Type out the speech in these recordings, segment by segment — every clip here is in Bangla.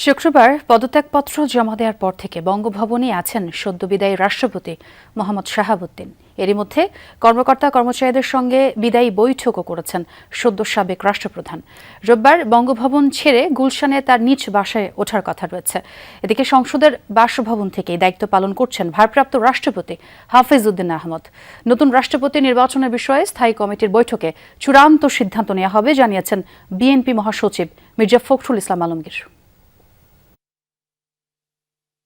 শুক্রবার পদত্যাগপত্র জমা দেওয়ার পর থেকে বঙ্গভবনে আছেন সদ্য বিদায়ী রাষ্ট্রপতি মোহাম্মদ শাহাবুদ্দিন। এরই মধ্যে কর্মকর্তা কর্মচারীদের সঙ্গে বিদায়ী বৈঠকও করেছেন সদ্য সাবেক রাষ্ট্রপ্রধান। রোববার বঙ্গভবন ছেড়ে গুলশানে তার নিজ বাসায় ওঠার কথা রয়েছে। এদিকে সংসদের বাসভবন থেকেই দায়িত্ব পালন করছেন ভারপ্রাপ্ত রাষ্ট্রপতি হাফিজ উদ্দিন আহমদ। নতুন রাষ্ট্রপতি নির্বাচনের বিষয়ে স্থায়ী কমিটির বৈঠকে চূড়ান্ত সিদ্ধান্ত নেওয়া হবে জানিয়েছেন বিএনপি মহাসচিব মির্জা ফখরুল ইসলাম আলমগীর।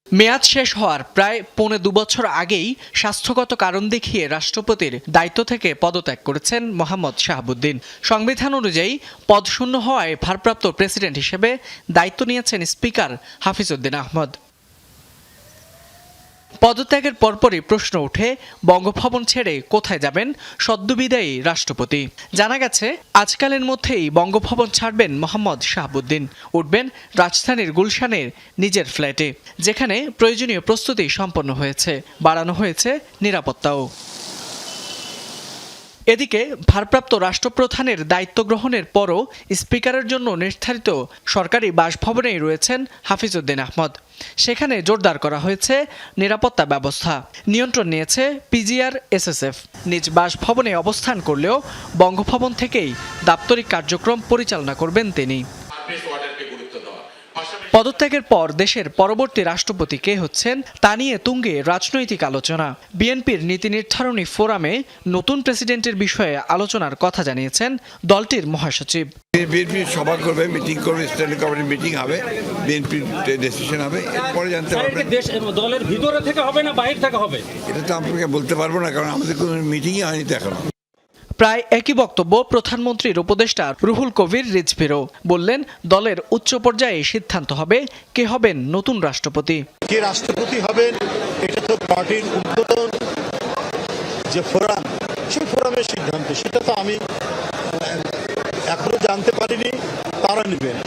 মেয়াদ শেষ হওয়ার প্রায় ১.৫ বছর আগেই স্বাস্থ্যগত কারণ দেখিয়ে রাষ্ট্রপতির দায়িত্ব থেকে পদত্যাগ করেছেন মোহাম্মদ শাহাবুদ্দিন। সংবিধান অনুযায়ী পদ শূন্য হওয়ায় ভারপ্রাপ্ত প্রেসিডেন্ট হিসেবে দায়িত্ব নিয়েছেন স্পিকার হাফিজ উদ্দিন আহমদ। পদত্যাগের পরপরই প্রশ্ন ওঠে, বঙ্গভবন ছেড়ে কোথায় যাবেন সদ্যবিদায়ী রাষ্ট্রপতি। জানা গেছে আজকালের মধ্যেই বঙ্গভবন ছাড়বেন মোহাম্মদ শাহাবুদ্দিন। উঠবেন রাজধানীর গুলশানের নিজের ফ্ল্যাটে, যেখানে প্রয়োজনীয় প্রস্তুতি সম্পন্ন হয়েছে, বাড়ানো হয়েছে নিরাপত্তাও। এদিকে ভারপ্রাপ্ত রাষ্ট্রপ্রধানের দায়িত্ব গ্রহণের পরও স্পিকারের জন্য নির্ধারিত সরকারি বাসভবনেই রয়েছেন হাফিজ উদ্দিন আহমদ। সেখানে জোরদার করা হয়েছে নিরাপত্তা ব্যবস্থা। নিয়ন্ত্রণ নিয়েছে পিজিআর এসএসএফ। নিজ বাসভবনে অবস্থান করলেও বঙ্গভবন থেকেই দাপ্তরিক কার্যক্রম পরিচালনা করবেন তিনি। পদত্যাগের পর দেশের পরবর্তী রাষ্ট্রপতি কে হচ্ছেন তা নিয়ে তুঙ্গে রাজনৈতিক আলোচনা। বিএনপির নীতি নির্ধারণী ফোরামে নতুন প্রেসিডেন্টের বিষয়ে আলোচনার কথা জানিয়েছেন দলটির মহাসচিব। বিএনপি সভা করবে, মিটিং করবে, স্ট্যান্ডিং কমিটি মিটিং হবে, বিএনপির ডিসিশন হবে, এরপরে জানতে পারবেন। দলের ভিতরে থেকে হবে না বাইরে থেকে হবে, এটা তো আপনাকে বলতে পারবো না, কারণ আমাদের কোনো মিটিংই হয়নি তো এখনো। প্রায় একই বক্তব্য প্রধানমন্ত্রীর উপদেষ্টা রুহুল কবির রিজভীরও। বললেন, দলের উচ্চ পর্যায়ে সিদ্ধান্ত হবে কে হবেন নতুন রাষ্ট্রপতি। কে রাষ্ট্রপতি হবেন এটা তো পার্টির উদ্বোধন যে ফোরাম, সেই ফোরামের সিদ্ধান্ত, সেটা তো আমি এখনো জানতে পারিনি। তারা নেবেন,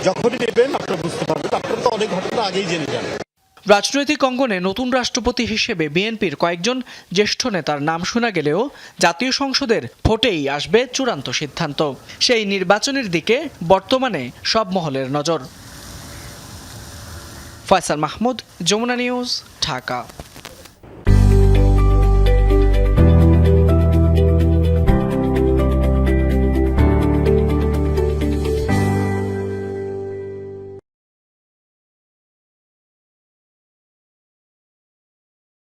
যখনই নেবেন আপনারা বুঝতে পারবেন। আপনারা তো অনেক ঘটনা আগেই জেনে যান। রাজনৈতিক অঙ্গনে নতুন রাষ্ট্রপতি হিসেবে বিএনপির কয়েকজন জ্যেষ্ঠ নেতার নাম শোনা গেলেও জাতীয় সংসদের ভোটেই আসবে চূড়ান্ত সিদ্ধান্ত। সেই নির্বাচনের দিকে বর্তমানে সব মহলের নজর। ফয়সাল মাহমুদ, যমুনা নিউজ, ঢাকা।